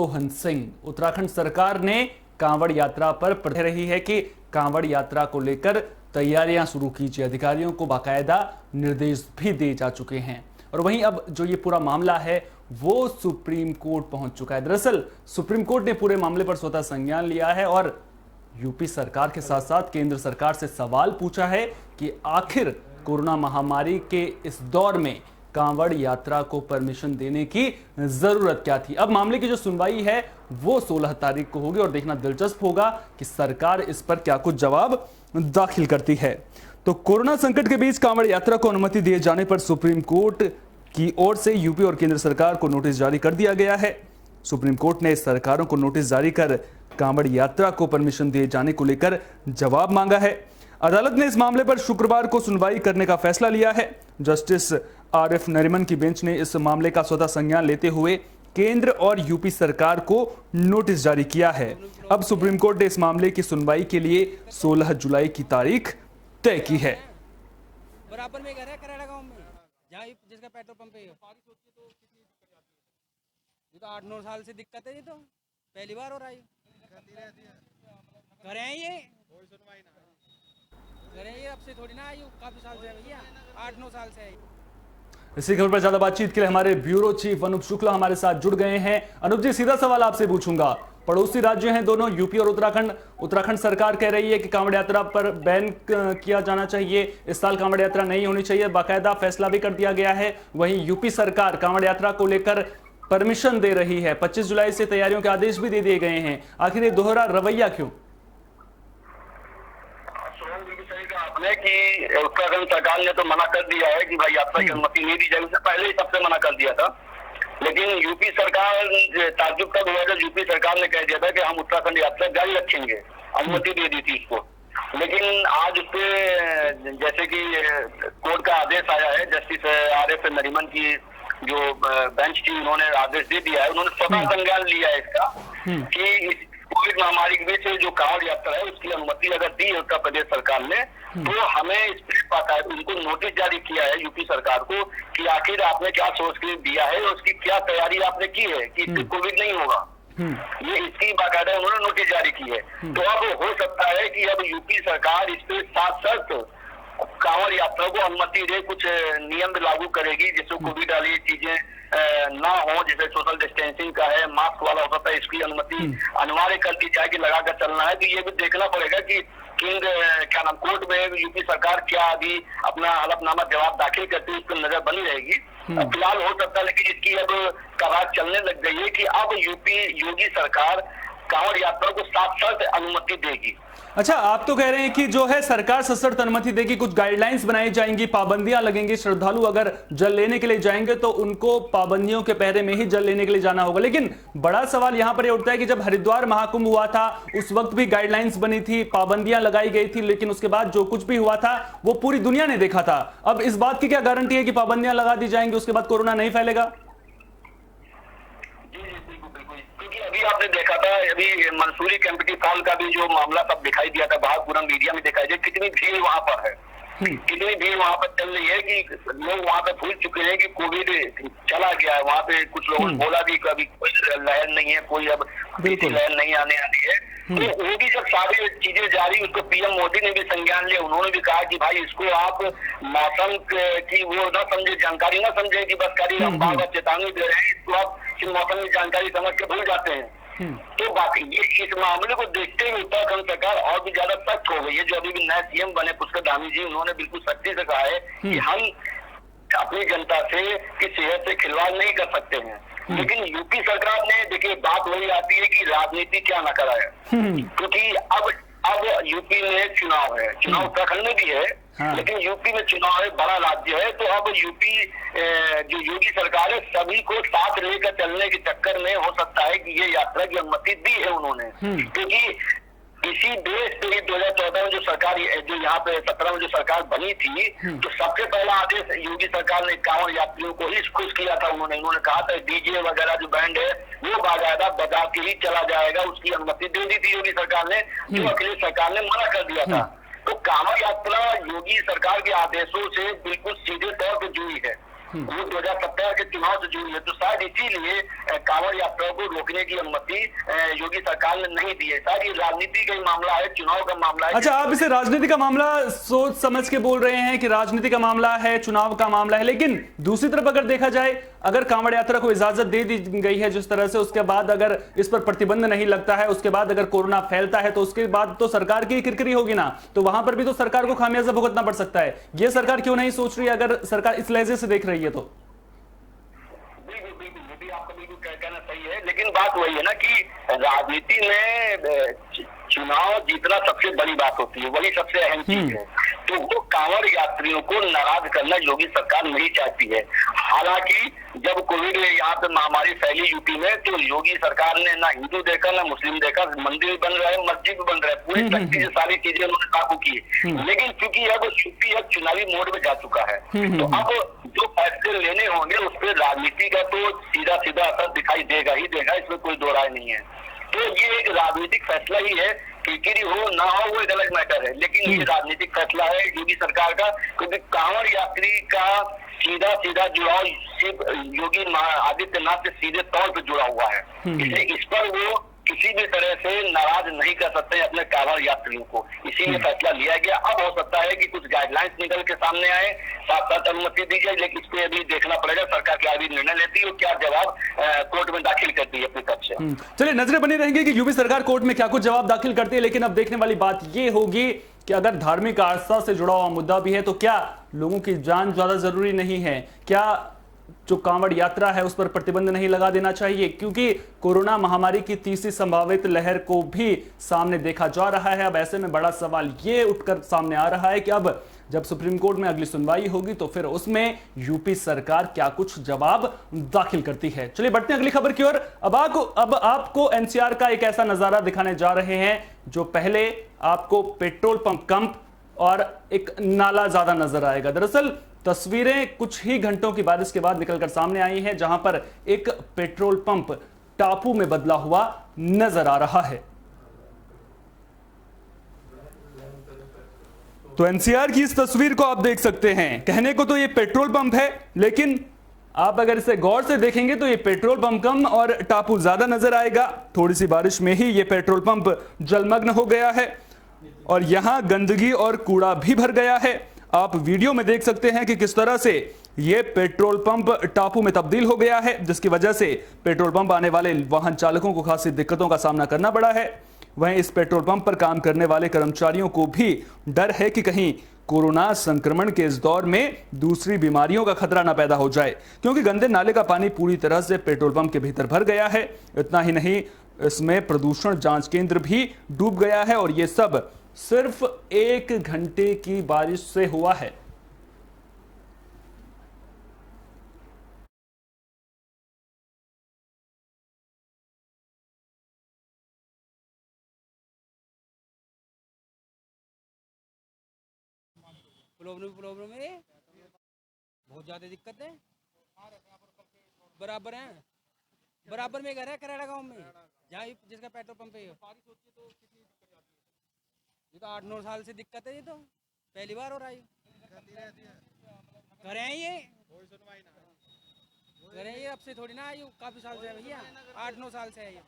मनमोहन सिंह। उत्तराखंड सरकार ने कांवड़ यात्रा पर कह रही है कि कांवड़ यात्रा को लेकर तैयारियां शुरू कीजिए। अधिकारियों को बाकायदा निर्देश भी दिए जा चुके हैं और वहीं अब जो ये पूरा मामला है वो सुप्रीम कोर्ट पहुंच चुका है। दरअसल सुप्रीम कोर्ट ने पूरे मामले पर स्वतः संज्ञान लिया है और यूपी सरकार के साथ साथ केंद्र सरकार से सवाल पूछा है कि आखिर कोरोना महामारी के इस दौर में कांवड़ यात्रा को परमिशन देने की जरूरत क्या थी। अब मामले की जो सुनवाई है वो 16 तारीख को होगी और देखना दिलचस्प होगा कि सरकार इस पर क्या कुछ जवाब दाखिल करती है। तो कोरोना संकट के बीच कांवड़ यात्रा को अनुमति दिए जाने पर सुप्रीम कोर्ट की ओर से यूपी और केंद्र सरकार को नोटिस जारी कर दिया गया है। सुप्रीम कोर्ट ने सरकारों को नोटिस जारी कर कांवड़ यात्रा को परमिशन दिए जाने को लेकर जवाब मांगा है। अदालत ने इस मामले पर शुक्रवार को सुनवाई करने का फैसला लिया है। जस्टिस आरिफ नरीमन की बेंच ने इस मामले का स्वतः संज्ञान लेते हुए केंद्र और यूपी सरकार को नोटिस जारी किया है। अब सुप्रीम कोर्ट ने इस मामले की सुनवाई के लिए 16 जुलाई की तारीख तय की है। बराबर में घर है करेड़ा गांव में, जहाँ जिसका पेट्रोल पंप है। ये तो 8-9 साल से दिक्कत है। ये तो पहली बार हो रहा है। करें ये अब से थोड़ी ना आयु, काफी साल से है भैया, 8-9 साल से है। इसी खबर पर ज्यादा बातचीत के लिए हमारे ब्यूरो चीफ अनूप शुक्ला हमारे साथ जुड़ गए हैं। अनूप जी, सीधा सवाल आपसे पूछूंगा। पड़ोसी राज्य हैं दोनों, यूपी और उत्तराखंड। उत्तराखंड सरकार कह रही है कि कांवड़ यात्रा पर बैन किया जाना चाहिए, इस साल कांवड़ यात्रा नहीं होनी चाहिए, बाकायदा फैसला भी कर दिया गया है। वहीं यूपी सरकार कांवड़ यात्रा को लेकर परमिशन दे रही है। 25 जुलाई से तैयारियों के आदेश भी दे दिए गए हैं। आखिर ये दोहरा रवैया क्यों? कि उत्तराखंड सरकार ने तो मना कर दिया है कि भाई यात्रा की अनुमति नहीं दी जाएगी, उससे पहले ही सबसे मना कर दिया था। लेकिन यूपी सरकार, ताज्जुब तब हुआ जब यूपी सरकार ने कह दिया था कि हम उत्तराखंड यात्रा जारी रखेंगे, अनुमति दे दी थी इसको। लेकिन आज उसपे जैसे कि कोर्ट का आदेश आया है, जस्टिस आरिफ नरीमन की जो बेंच थी उन्होंने आदेश दे दिया है। उन्होंने स्वतः संज्ञान लिया है इसका कि कोविड महामारी के बीच जो कांवड़ यात्रा है उसकी अनुमति अगर दी है उत्तर प्रदेश सरकार ने, तो हमें इस पर उनको नोटिस जारी किया है यूपी सरकार को कि आखिर आपने क्या सोच के दिया है और उसकी क्या तैयारी आपने की है कि इससे कोविड नहीं होगा। ये इसकी बाकायदा उन्होंने नोटिस जारी की है। तो अब हो सकता है कि अब यूपी सरकार इस पे साथ साथ कांवड़ यात्रा को अनुमति दे, कुछ नियम लागू करेगी जिससे कोविड वाली चीजें ना हो, जैसे सोशल डिस्टेंसिंग का है, मास्क वाला होता था, इसकी अनुमति अनिवार्य कर दी जाए कि लगाकर चलना है। तो ये भी देखना पड़ेगा कि क्या नाम कोर्ट में यूपी सरकार क्या अभी अपना हलफनामा जवाब दाखिल करती है, उस पर नजर बनी रहेगी। फिलहाल हो सकता है, लेकिन इसकी अब कवायद चलने लग गई है कि अब यूपी योगी सरकार कांवड़ यात्रा को साथ साथ अनुमति देगी। अच्छा, आप तो कह रहे हैं कि जो है सरकार सशर्त अनुमति देगी, कुछ गाइडलाइंस बनाई जाएंगी, पाबंदियां लगेंगी। श्रद्धालु अगर जल लेने के लिए जाएंगे तो उनको पाबंदियों के पहरे में ही जल लेने के लिए जाना होगा। लेकिन बड़ा सवाल यहां पर यह उठता है कि जब हरिद्वार महाकुंभ हुआ था उस वक्त भी गाइडलाइंस बनी थी, पाबंदियां लगाई गई थी, लेकिन उसके बाद जो कुछ भी हुआ था वो पूरी दुनिया ने देखा था। अब इस बात की क्या गारंटी है कि पाबंदियां लगा दी जाएंगी, उसके बाद कोरोना नहीं फैलेगा? अभी आपने देखा था, अभी मंसूरी कैंपटी फॉल का भी जो मामला सब दिखाई दिया था बाहर, पूरा मीडिया में दिखाई दिया, कितनी भीड़ वहां पर है, कितनी भीड़ वहां पर चल रही है कि लोग वहां पे भूल चुके हैं कि कोविड चला गया है। वहां पे कुछ लोगों ने बोला भी कभी कोई लहर नहीं है, कोई अब लहर नहीं आने वाली है। तो वो भी जब सारी चीजें जारी, उसको पीएम मोदी ने भी संज्ञान लिया। उन्होंने भी कहा कि भाई इसको आप मौसम की वो ना समझे, जानकारी ना समझे कि बस खाली हम बार बार चेतावनी दे रहे हैं, इसको आप मौसम की जानकारी समझ के भूल जाते हैं। तो बाकी ये इस मामले को देखते हुए उत्तराखंड सरकार और भी ज्यादा सख्त हो गई है। जो अभी भी नए सीएम बने पुष्कर धामी जी, उन्होंने बिल्कुल सख्ती से कहा है कि हम अपनी जनता से की सेहत से खिलवाड़ नहीं कर सकते हैं। लेकिन यूपी सरकार ने, देखिए बात वही आती है कि राजनीति क्या न कराए, क्योंकि अब यूपी में चुनाव है, चुनाव उत्तराखंड में भी है, लेकिन यूपी में चुनाव है, बड़ा राज्य है। तो अब यूपी जो योगी सरकार है सभी को साथ लेकर चलने के चक्कर में हो सकता है कि ये यात्रा की अनुमति दी है उन्होंने, क्योंकि इसी देश पे 2014 में जो सरकार, जो यहाँ पे 17 में जो सरकार बनी थी, तो सबसे पहला आदेश योगी सरकार ने कांवड़ यात्रियों को ही खुश किया था। उन्होंने कहा था डीजे वगैरह जो बैंड है वो बाकायदा बजा के ही चला जाएगा, उसकी अनुमति दे दी थी योगी सरकार ने, जो अखिलेश सरकार ने मना कर दिया था। तो कांवड़ यात्रा योगी सरकार के आदेशों से बिल्कुल सीधे तौर पर जुड़ी है। वो 2017 के चुनाव से जुड़ी है, तो शायद इसीलिए कांवड़ यात्रा को रोकने की अनुमति योगी सरकार ने नहीं दी है। शायद ये राजनीति का ही मामला है, चुनाव का मामला है। अच्छा, आप इसे राजनीति का मामला सोच समझ के बोल रहे हैं कि राजनीति का मामला है, चुनाव का मामला है, लेकिन दूसरी तरफ अगर देखा जाए, अगर कांवड़ यात्रा को इजाजत दे दी गई है जिस तरह से, उसके बाद अगर इस पर प्रतिबंध नहीं लगता है, उसके बाद अगर कोरोना फैलता है, तो उसके बाद तो सरकार की किरकिरी होगी ना, तो वहां पर भी तो सरकार को खामियाजा भुगतना पड़ सकता है। ये सरकार क्यों नहीं सोच रही है, अगर सरकार इस लहजे से देख रही है तो? आपका बिल्कुल कहना सही है, लेकिन बात वही है ना कि राजनीति में चुनाव जीतना सबसे बड़ी बात होती है, वही सबसे अहम चीज है। तो वो कांवड़ यात्रियों को नाराज करना योगी सरकार नहीं चाहती है। हालांकि जब कोविड यहाँ पे महामारी फैली यूपी में, तो योगी सरकार ने ना हिंदू देखा ना मुस्लिम देखा, मंदिर बन रहे, मस्जिद बन रहे, पूरी तरीके से सारी चीजें उन्होंने लागू की। लेकिन चूंकि अब छुट्टी अब चुनावी मोड में जा चुका है, तो अब जो फैसले लेने होंगे उस पर राजनीति का तो सीधा सीधा असर दिखाई देगा ही देगा, इसमें कोई दो राय नहीं है। तो ये एक राजनीतिक फैसला ही है, किरकिरी हो ना हो वो एक अलग मैटर है, लेकिन ये राजनीतिक फैसला है योगी सरकार का, क्योंकि कांवड़ यात्री का सीधा सीधा जुड़ाव सिर्फ योगी आदित्यनाथ से सीधे तौर पर जुड़ा हुआ है, इसलिए इस पर वो किसी भी तरह से नाराज नहीं कर सकते अपने कांवड़ यात्रियों को, इसीलिए फैसला लिया गया। अब हो सकता है कि कुछ गाइडलाइंस निकल के सामने आए, साथ साथ अनुमति दी जाए, लेकिन इस पे अभी देखना पड़ेगा सरकार क्या अभी निर्णय लेती है और क्या जवाब कोर्ट में दाखिल करती है अपनी तरफ से। चलिए, नजरें बनी रहेंगी कि यूपी सरकार कोर्ट में क्या कुछ जवाब दाखिल करती है, लेकिन अब देखने वाली बात यह होगी कि अगर धार्मिक आस्था से जुड़ा हुआ मुद्दा भी है, तो क्या लोगों की जान ज्यादा जरूरी नहीं है? क्या जो कांवड़ यात्रा है उस पर प्रतिबंध नहीं लगा देना चाहिए? क्योंकि कोरोना महामारी की तीसरी संभावित लहर को भी सामने देखा जा रहा है। अब ऐसे में बड़ा सवाल ये उठकर सामने आ रहा है कि अब जब सुप्रीम कोर्ट में अगली सुनवाई होगी, तो फिर उसमें यूपी सरकार क्या कुछ जवाब दाखिल करती है। चलिए बढ़ते हैं अगली खबर की ओर। अब आपको एनसीआर का एक ऐसा नजारा दिखाने जा रहे हैं जो पहले आपको पेट्रोल पंप और एक नाला ज्यादा नजर आएगा। दरअसल तस्वीरें कुछ ही घंटों की बारिश के बाद निकलकर सामने आई हैं, जहां पर एक पेट्रोल पंप टापू में बदला हुआ नजर आ रहा है। तो एनसीआर की इस तस्वीर को आप देख सकते हैं। कहने को तो ये पेट्रोल पंप है, लेकिन आप अगर इसे गौर से देखेंगे तो ये पेट्रोल पंप कम और टापू ज्यादा नजर आएगा। थोड़ी सी बारिश में ही ये पेट्रोल पंप जलमग्न हो गया है और यहां गंदगी और कूड़ा भी भर गया है। आप वीडियो में देख सकते हैं कि किस तरह से यह पेट्रोल पंप टापू में तब्दील हो गया है, जिसकी वजह से पेट्रोल पंप आने वाले वाहन चालकों को खासी दिक्कतों का सामना करना पड़ा है। वहीं इस पेट्रोल पंप पर काम करने वाले कर्मचारियों को भी डर है कि कहीं कोरोना संक्रमण के इस दौर में दूसरी बीमारियों का खतरा न पैदा हो जाए, क्योंकि गंदे नाले का पानी पूरी तरह से पेट्रोल पंप के भीतर भर गया है। इतना ही नहीं, इसमें प्रदूषण जांच केंद्र भी डूब गया है और यह सब सिर्फ 1 घंटे की बारिश से हुआ है। प्रॉब्लम है, बहुत ज्यादा दिक्कत है। बराबर है, बराबर में घर है करेड़ा गांव में, जहाँ जिसका पेट्रोल पंप है। ये तो 8-9 साल से दिक्कत है, ये तो पहली बार हो रहा है। करें ये करें ये, अब से थोड़ी ना, ये काफी साल से है भैया, 8-9 साल से है ये।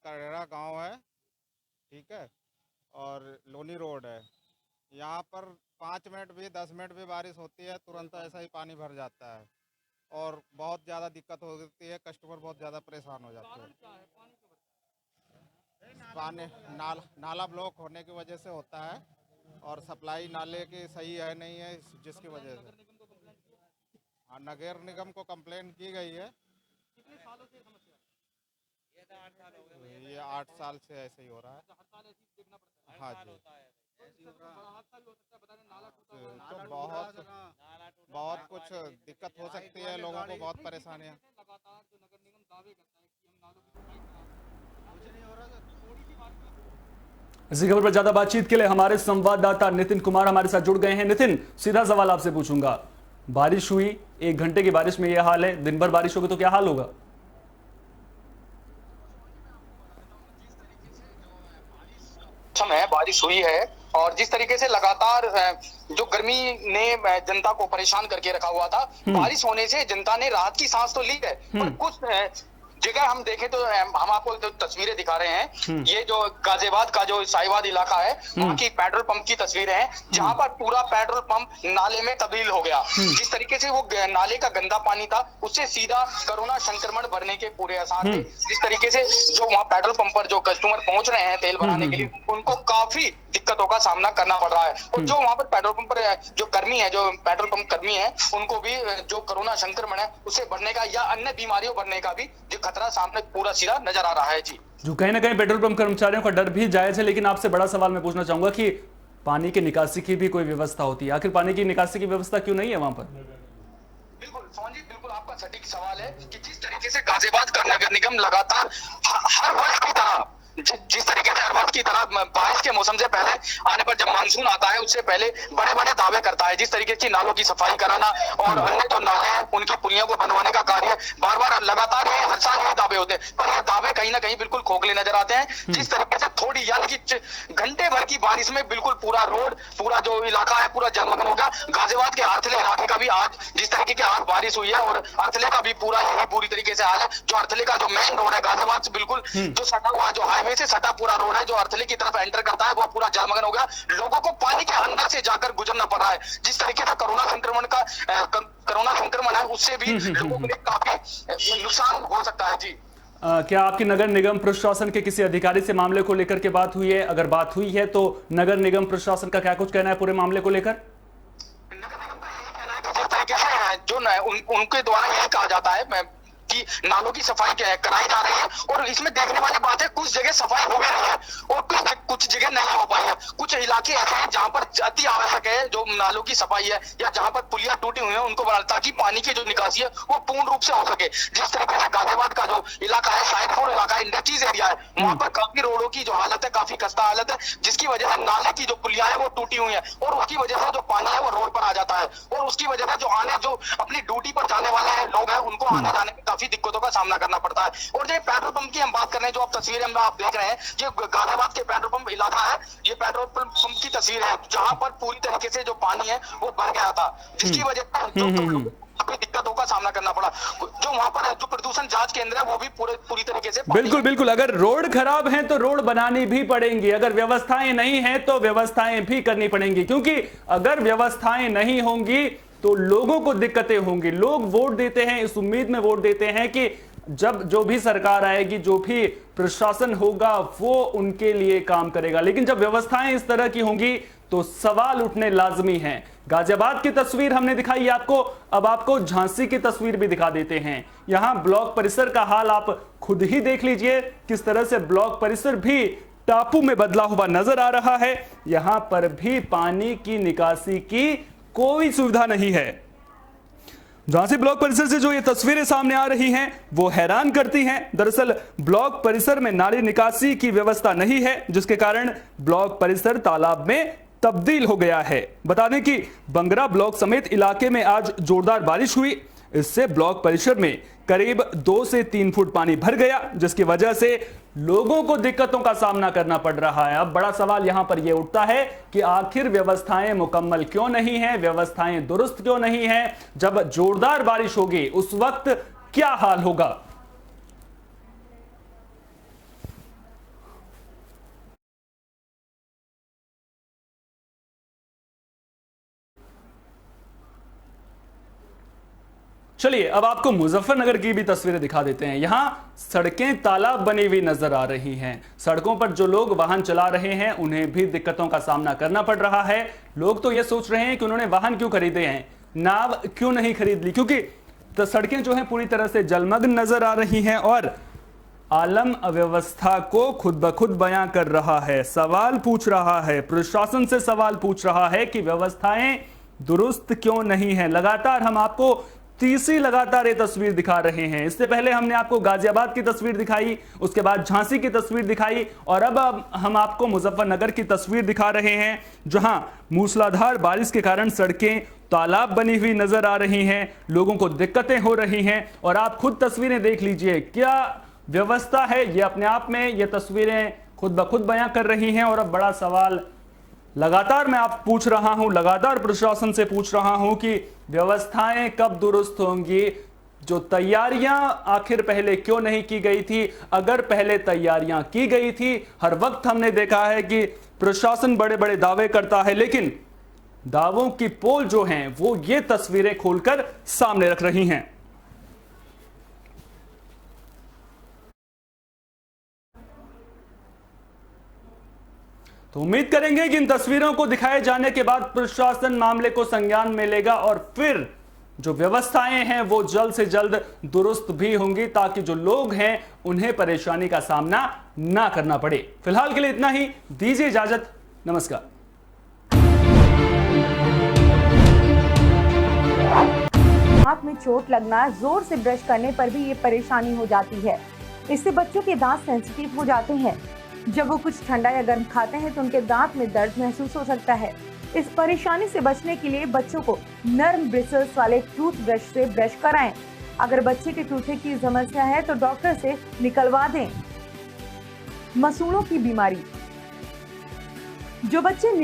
करेड़ा गांव है, ठीक है, और लोनी रोड है। यहाँ पर 5 मिनट भी 10 मिनट भी बारिश होती है, तुरंत ऐसा ही पानी भर जाता है और बहुत ज़्यादा दिक्कत होती है। कस्टमर बहुत ज़्यादा परेशान हो जाते हैं। पानी नाला ब्लॉक होने की वजह से होता है और सप्लाई नाले की सही है नहीं है, जिसकी वजह से नगर निगम को कंप्लेन की गई है। कितने सालों से समस्या? ये 8 साल से ऐसे ही हो रहा है। हाँ जी, तो बहुत कुछ दिक्कत हो सकती है, लोगों को बहुत परेशानियाँ। इसी खबर पर ज्यादा बातचीत के लिए हमारे संवाददाता नितिन कुमार हमारे साथ जुड़ गए हैं। नितिन, सीधा सवाल आपसे पूछूंगा, बारिश हुई, 1 घंटे की बारिश में यह हाल है, दिन भर बारिश होगी तो क्या हाल होगा? बारिश हुई है और जिस तरीके से लगातार जो गर्मी ने जनता को परेशान करके रखा हुआ था, बारिश होने से जनता ने राहत की सांस तो ली है, पर कुछ जगह हम देखें तो हम आपको तो तस्वीरें दिखा रहे हैं। ये जो गाजियाबाद का जो साहिवाद इलाका है, वहाँ की पेट्रोल पंप की तस्वीरें हैं, जहाँ पर पूरा पेट्रोल पंप नाले में तब्दील हो गया। जिस तरीके से वो नाले का गंदा पानी था, उससे सीधा कोरोना संक्रमण बढ़ने के पूरे आसार थे। जिस तरीके से जो वहाँ पेट्रोल पंप पर जो कस्टमर पहुंच रहे हैं तेल भराने के लिए, उनको काफी दिक्कतों का सामना करना पड़ रहा है। और जो वहाँ पर पेट्रोल पंप पर जो कर्मी है, जो पेट्रोल पंप कर्मी है, उनको भी जो कोरोना संक्रमण है उससे बढ़ने का या अन्य बीमारियों बढ़ने का भी जो खतरा सामने पूरा सीधा नजर आ रहा है। जी, जो कहीं ना कहीं पेट्रोल पंप कर्मचारियों का डर भी जायज है, लेकिन आपसे बड़ा सवाल मैं पूछना चाहूंगा कि पानी की निकासी की भी कोई व्यवस्था होती है? आखिर पानी की निकासी की व्यवस्था क्यों नहीं है वहां पर? बिल्कुल सोहन जी, बिल्कुल आपका सटीक सवाल है कि जिस तरीके से गाजियाबाद का नगर निगम लगातार हर वर्ष की तरह जिस तरीके से हर वर्ष की तरह बारिश के मौसम से पहले आने पर जब मानसून आता है उससे पहले बड़े बड़े दावे करता है। जिस तरीके की नालों की सफाई कराना और अन्य जो नाले हैं उनकी पुलियों को बनवाने का कार्य बार बार लगातार हर साल यही दावे होते हैं, पर ये दावे कहीं ना कहीं बिल्कुल खोखले नजर आते हैं। जिस तरीके से थोड़ी यानी कि घंटे भर की बारिश में बिल्कुल पूरा रोड, पूरा जो इलाका है पूरा जलमग्न हो गया। गाजियाबाद के अर्थले इलाके का भी आज जिस तरीके की आज बारिश हुई है और अर्थले का भी पूरा यही पूरी तरीके से हाल है। जो अर्थले का जो मेन रोड है गाजियाबाद से बिल्कुल जो सटा हुआ जो हाईवे से सटा पूरा रोड है जो अर्थले की तरफ एंटर करता है, वो पूरा जलमग्न हो गया। लोगों को पानी के अंदर से जाकर गुजरना पड़ रहा है। जिस तरीके से कोरोना संक्रमण है उससे भी लोगों को काफी नुकसान हो सकता है। जी, क्या आपकी नगर निगम प्रशासन के किसी अधिकारी से मामले को लेकर के बात हुई है? अगर बात हुई है तो नगर निगम प्रशासन का क्या कुछ कहना है पूरे मामले को लेकर? नगर निगम का यही कहना है कि जिस तरीके से जो उनके द्वारा यही कहा जाता है कि नालों की सफाई कराई जा रही है, और इसमें देखने वाली बात है कुछ जगह सफाई हो भी रही है और कुछ जगह नहीं हो पाई है। कुछ इलाके ऐसे हैं जहां पर अति आवश्यक है जो नालों की सफाई है, या जहां पर पुलियां टूटी हुई है उनको बनाना, ताकि पानी की जो निकासी है वो पूर्ण रूप से हो सके। जिस तरीके से गाजियाबाद का जो इलाका है, साइडपुर इलाका, इंडस्ट्रीज एरिया है, वहां पर काफी रोडों की जो हालत है काफी खस्ता हालत है, जिसकी वजह से नाले की जो पुलियां है वो टूटी हुई है और उसकी वजह से जो पानी है वो रोड पर आ जाता है, और उसकी वजह से जो अपनी ड्यूटी पर जाने वाले लोग हैं उनको आने जाने में काफी दिक्कतों का सामना करना पड़ता है। और जो पेट्रोल पंप की हम बात कर रहे हैं, जो आप तस्वीरें में आप देख रहे हैं, ये गाजियाबाद के पेट्रोल पंप इलाका है। ये पेट्रोल पंप की तस्वीर है जहां पर पूरी तरीके से जो पानी है वो भर गया था, जिसकी वजह से काफी दिक्कतों का सामना करना पड़ा। जो वहां पर जो प्रदूषण जांच केंद्र है वो भी पूरी तरीके से बिल्कुल अगर रोड खराब है तो रोड बनानी भी पड़ेंगी, अगर व्यवस्थाएं नहीं है तो व्यवस्थाएं भी करनी पड़ेंगी, क्योंकि अगर व्यवस्थाएं नहीं होंगी तो लोगों को दिक्कतें होंगी। लोग वोट देते हैं इस उम्मीद में वोट देते हैं कि जब जो भी सरकार आएगी, जो भी प्रशासन होगा वो उनके लिए काम करेगा, लेकिन जब व्यवस्थाएं इस तरह की होंगी तो सवाल उठने लाजमी हैं। गाजियाबाद की तस्वीर हमने दिखाई आपको, अब आपको झांसी की तस्वीर भी दिखा देते हैं। यहां ब्लॉक परिसर का हाल आप खुद ही देख लीजिए, किस तरह से ब्लॉक परिसर भी टापू में बदला हुआ नजर आ रहा है। यहां पर भी पानी की निकासी की कोई सुविधा नहीं है। झांसी ब्लॉक परिसर से जो ये तस्वीरें सामने आ रही हैं वो हैरान करती हैं। दरअसल ब्लॉक परिसर में नाली निकासी की व्यवस्था नहीं है, जिसके कारण ब्लॉक परिसर तालाब में तब्दील हो गया है। बता दें कि बंगरा ब्लॉक समेत इलाके में आज जोरदार बारिश हुई, इससे ब्लॉक परिसर में करीब 2 से 3 फुट पानी भर गया, जिसकी वजह से लोगों को दिक्कतों का सामना करना पड़ रहा है। अब बड़ा सवाल यहां पर यह उठता है कि आखिर व्यवस्थाएं मुकम्मल क्यों नहीं है, व्यवस्थाएं दुरुस्त क्यों नहीं है? जब जोरदार बारिश होगी उस वक्त क्या हाल होगा? चलिए अब आपको मुजफ्फरनगर की भी तस्वीरें दिखा देते हैं। यहां सड़कें तालाब बनी हुई नजर आ रही हैं। सड़कों पर जो लोग वाहन चला रहे हैं उन्हें भी दिक्कतों का सामना करना पड़ रहा है। लोग तो यह सोच रहे हैं कि उन्होंने वाहन क्यों खरीदे हैं, नाव क्यों नहीं खरीद ली, क्योंकि तो सड़कें जो हैं पूरी तरह से जलमग्न नजर आ रही हैं और आलम अव्यवस्था को खुद ब खुद बयां कर रहा है। सवाल पूछ रहा है, प्रशासन से सवाल पूछ रहा है कि व्यवस्थाएं दुरुस्त क्यों नहीं है। लगातार हम आपको तीसरी लगातार ये तस्वीर दिखा रहे हैं। इससे पहले हमने आपको गाजियाबाद की तस्वीर दिखाई, उसके बाद झांसी की तस्वीर दिखाई और अब हम आपको मुजफ्फरनगर की तस्वीर दिखा रहे हैं, जहां मूसलाधार बारिश के कारण सड़कें तालाब बनी हुई नजर आ रही हैं, लोगों को दिक्कतें हो रही हैं। और आप खुद तस्वीरें देख लीजिए, क्या व्यवस्था है ये अपने आप में, ये तस्वीरें खुद ब खुद बयां कर रही हैं। और अब बड़ा सवाल लगातार मैं आप पूछ रहा हूं, लगातार प्रशासन से पूछ रहा हूं कि व्यवस्थाएं कब दुरुस्त होंगी, जो तैयारियां आखिर पहले क्यों नहीं की गई थी। अगर पहले तैयारियां की गई थी, हर वक्त हमने देखा है कि प्रशासन बड़े बड़े दावे करता है, लेकिन दावों की पोल जो हैं वो ये तस्वीरें खोलकर सामने रख रही हैं। तो उम्मीद करेंगे कि इन तस्वीरों को दिखाए जाने के बाद प्रशासन मामले को संज्ञान में लेगा और फिर जो व्यवस्थाएं हैं वो जल्द से जल्द दुरुस्त भी होंगी, ताकि जो लोग हैं उन्हें परेशानी का सामना ना करना पड़े। फिलहाल के लिए इतना ही, दीजिए इजाजत, नमस्कार। हाथ में चोट लगना, जोर से ब्रश करने पर भी ये परेशानी हो जाती है। इससे बच्चों के दांत सेंसिटिव हो जाते हैं। जब वो कुछ ठंडा या गर्म खाते हैं तो उनके दांत में दर्द महसूस हो सकता है। इस परेशानी से बचने के लिए बच्चों को नर्म ब्रिसल्स वाले टूथब्रश से ब्रश कराएं। अगर बच्चे के टूथे की समस्या है तो डॉक्टर से निकलवा दें। मसूड़ों की बीमारी, जो बच्चे